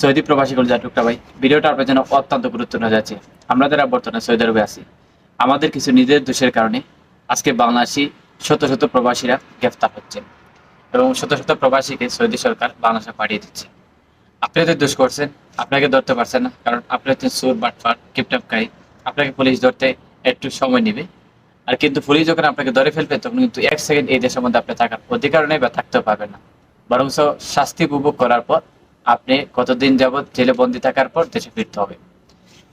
Saudi প্রবাসী কলিজার টুকরা ভাই, ভিডিওটা আপনার জন্য অত্যন্ত গুরুত্বপূর্ণ যাচ্ছে। আমরা যারা বর্তমানে সৌদি আরবে আছি, আমাদের কিছু নিজের দোষের কারণে আজকে বাংলাদেশি শত শত প্রবাসীরা গ্রেফতার হচ্ছে এবং শত শত প্রবাসীকে সৌদি সরকার বাংলাদেশে পাঠিয়ে দিচ্ছে। আপনি হয়তো দোষ করছেন, আপনাকে ধরতে পারছেন না, কারণ আপনি হচ্ছেন সুর বাটফার কিপটাপকারী। আপনাকে পুলিশ ধরতে একটু সময় নেবে, আর কিন্তু পুলিশ যখন আপনাকে ধরে ফেলবে তখন কিন্তু 1 সেকেন্ড এই দেশের মধ্যে আপনি থাকার অধিকার নেই বা থাকতেও পারবেন না। বরং শাস্তি উপভোগ করার পর আপনি কতদিন যাবৎ জেলে বন্দি থাকার পর দেশে ফিরতে হবে।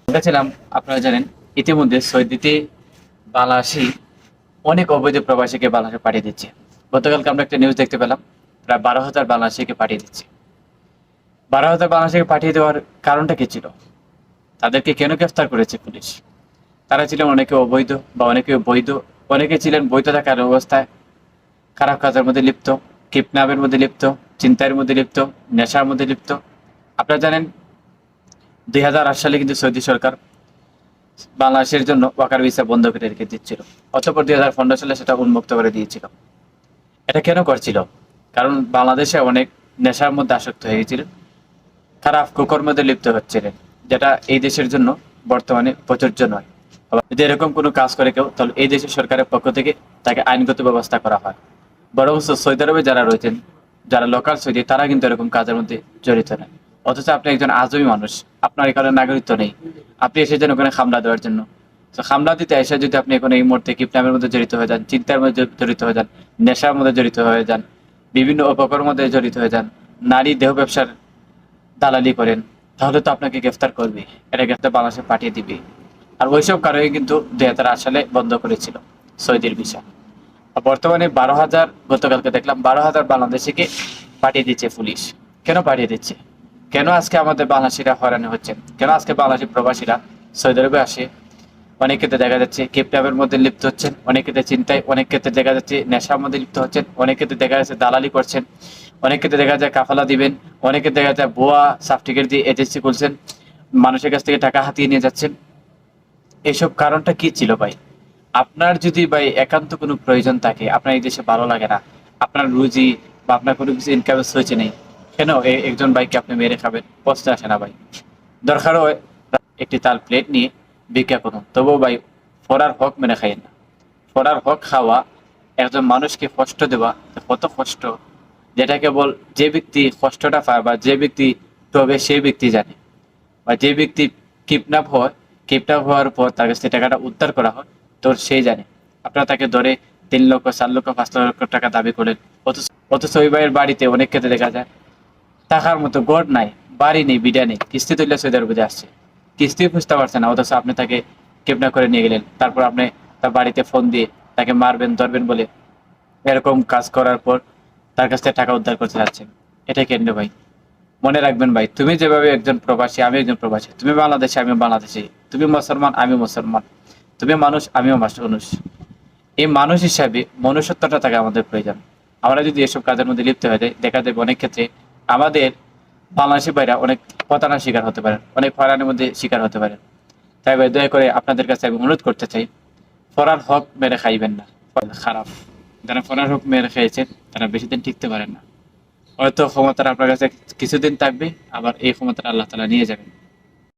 বলেছিলাম, আপনারা জানেন ইতিমধ্যে সৌদিতে বাংলাদেশি অনেক অবৈধ প্রবাসীকে বাংলাদেশে পাঠিয়ে দিচ্ছে। গতকালকে আমরা একটা নিউজ দেখতে পেলাম, প্রায় 12,000 বাংলাদেশিকে পাঠিয়ে দিচ্ছে। 12,000 বাংলাদেশিকে পাঠিয়ে দেওয়ার কারণটা কি ছিল? তাদেরকে কেন গ্রেফতার করেছে পুলিশ? তারা ছিলেন অনেকে অবৈধ বা অনেকে বৈধ, অনেকে ছিলেন বৈধ থাকার অবস্থায় খারাপ কাজের মধ্যে লিপ্ত, কিডন্যাপের মধ্যে লিপ্ত, চিন্তার মধ্যে লিপ্ত, নেশার মধ্যে লিপ্ত। আপনারা জানেন 2008 সালে কিন্তু সৌদি সরকার বাংলাদেশের জন্য ওয়াকার ভিসা বন্ধ করে রেখে দিচ্ছিল। অতঃপর 2015 সালে সেটা উন্মুক্ত করে দিয়েছিল। এটা কেন করছিল? কারণ বাংলাদেশে অনেক নেশার মধ্যে আসক্ত হয়ে গেছিল, খারাপ কুকর্মের মধ্যে লিপ্ত হচ্ছিলেন, যেটা এই দেশের জন্য বর্তমানে প্রযোজ্য নয়। যদি এরকম কোনো কাজ করে কেউ, তাহলে এই দেশের সরকারের পক্ষ থেকে তাকে আইনগত ব্যবস্থা করা হয়। বরং সৌদি আরবে যারা রয়েছেন, যারা লোকাল সৌদি, তারা কিন্তু এরকম কাজের মধ্যে জড়িত নয়। অথচ আপনি একজন আজমি মানুষ, আপনার এখানে নাগরিকত্ব নেই, আপনি এসেছেন ওখানে খামলা দেওয়ার জন্য। তো খামলা দিতে এসে যদি আপনি এখন এই মুহূর্তে কিডন্যাপের মধ্যে জড়িত হয়ে যান, চিন্তার মধ্যে জড়িত হয়ে যান, নেশার মধ্যে জড়িত হয়ে যান, বিভিন্ন অপকর্মের মধ্যে জড়িত হয়ে যান, নারী দেহ ব্যবসার দালালি করেন, তাহলে তো আপনাকে গ্রেফতার করবে, এটা গ্রেফতার বাংলাদেশে পাঠিয়ে দিবে। আর ওইসব কারণে কিন্তু 2008 সালে বন্ধ করেছিল সৌদির ভিসা। বর্তমানে 12,000, গতকালকে দেখলাম 12,000 বাংলাদেশিকে পাঠিয়ে দিচ্ছে পুলিশ। কেন পাঠিয়ে দিচ্ছে? কেন আজকে আমাদের বাংলাদেশিরা হয়রানি হচ্ছেন? কেন আজকে বাংলাদেশি প্রবাসীরা সৌদি আরবে আসে? অনেক ক্ষেত্রে দেখা যাচ্ছে কিডন্যাপের মধ্যে লিপ্ত হচ্ছেন, অনেক ক্ষেত্রে চিন্তায়, অনেক ক্ষেত্রে দেখা যাচ্ছে নেশার মধ্যে লিপ্ত হচ্ছেন, অনেক ক্ষেত্রে দেখা যাচ্ছে দালালি করছেন, অনেক ক্ষেত্রে দেখা যায় কাফালা দিবেন, অনেকে দেখা যায় ভুয়া সার্টিফিকেট দিয়ে এজেন্সি খুলছেন, মানুষের কাছ থেকে টাকা হাতিয়ে নিয়ে যাচ্ছেন। এইসব কারণটা কি ছিল ভাই? আপনার যদি ভাই একান্ত কোনো প্রয়োজন থাকে, আপনার এই দেশে ভালো লাগে না, আপনার রুজি বা আপনার কোনো কিছু ইনকামের সোর্স নেই, কেন একজন ভাইকে আপনি মেরে খাবেন? প্রশ্ন আসে না ভাই? দরকার হয় একটি তাল প্লেট নিয়ে ভিক্ষা করুন, তবুও ভাই ফরার হক মেনে খাইয়েন না। ফরার হক খাওয়া, একজন মানুষকে কষ্ট দেওয়া কত কষ্ট, যেটা কেবল যে ব্যক্তি কষ্টটা পায় বা যে ব্যক্তি তবে সেই ব্যক্তি জানে। বা যে ব্যক্তি কিডন্যাপ হয়, কিডন্যাপ হওয়ার পর তার কাছ থেকে টাকাটা উদ্ধার করা হয়, তো সেই জানে। আপনারা তাকে ধরে 3 লক্ষ, 4 লক্ষ, 5 লক্ষ টাকা দাবি করেন। অথচ অথচ ওই ভাইয়ের বাড়িতে অনেক ক্ষেত্রে দেখা যায় টাকার মতো গড় নাই, বাড়ি নেই, বিড়া নেই, কিস্তি তুললে সৌদি আরবে আসছে, কিস্তি বুঝতে পারছে না। অথচ আপনি তাকে কিডন্যাপ করে নিয়ে গেলেন, তারপর আপনি তার বাড়িতে ফোন দিয়ে তাকে মারবেন, ধরবেন বলে এরকম কাজ করার পর তার কাছ থেকে টাকা উদ্ধার করতে যাচ্ছেন। এটা কেন ভাই? মনে রাখবেন ভাই, তুমি যেভাবে একজন প্রবাসী, আমি একজন প্রবাসী, তুমি বাংলাদেশে, আমিও বাংলাদেশি, তুমি মুসলমান, আমিও মুসলমান, তুমি মানুষ, আমিও মানুষ। এই মানুষ হিসাবে মনুষ্যত্বটা থাকে আমাদের প্রয়োজন। আমরা যদি এসব কাজের মধ্যে লিপ্ত হয়ে যাই, দেখা যাবে অনেক ক্ষেত্রে আমাদের বাংলাদেশি ভাইরা অনেক প্রতারণার শিকার হতে পারেন, অনেক হয়রানির মধ্যে শিকার হতে পারেন। তাই ভাই, দয়া করে আপনাদের কাছে আমি অনুরোধ করতে চাই, ফরার হক মেরে খাইবেন না। খারাপ যারা ফরার হক মেরে খেয়েছেন, তারা বেশি দিন টিকতে পারেন না। হয়তো ক্ষমতাটা আপনার কাছে কিছুদিন থাকবে, আবার এই ক্ষমতাটা আল্লাহ তাআলা নিয়ে যাবেন।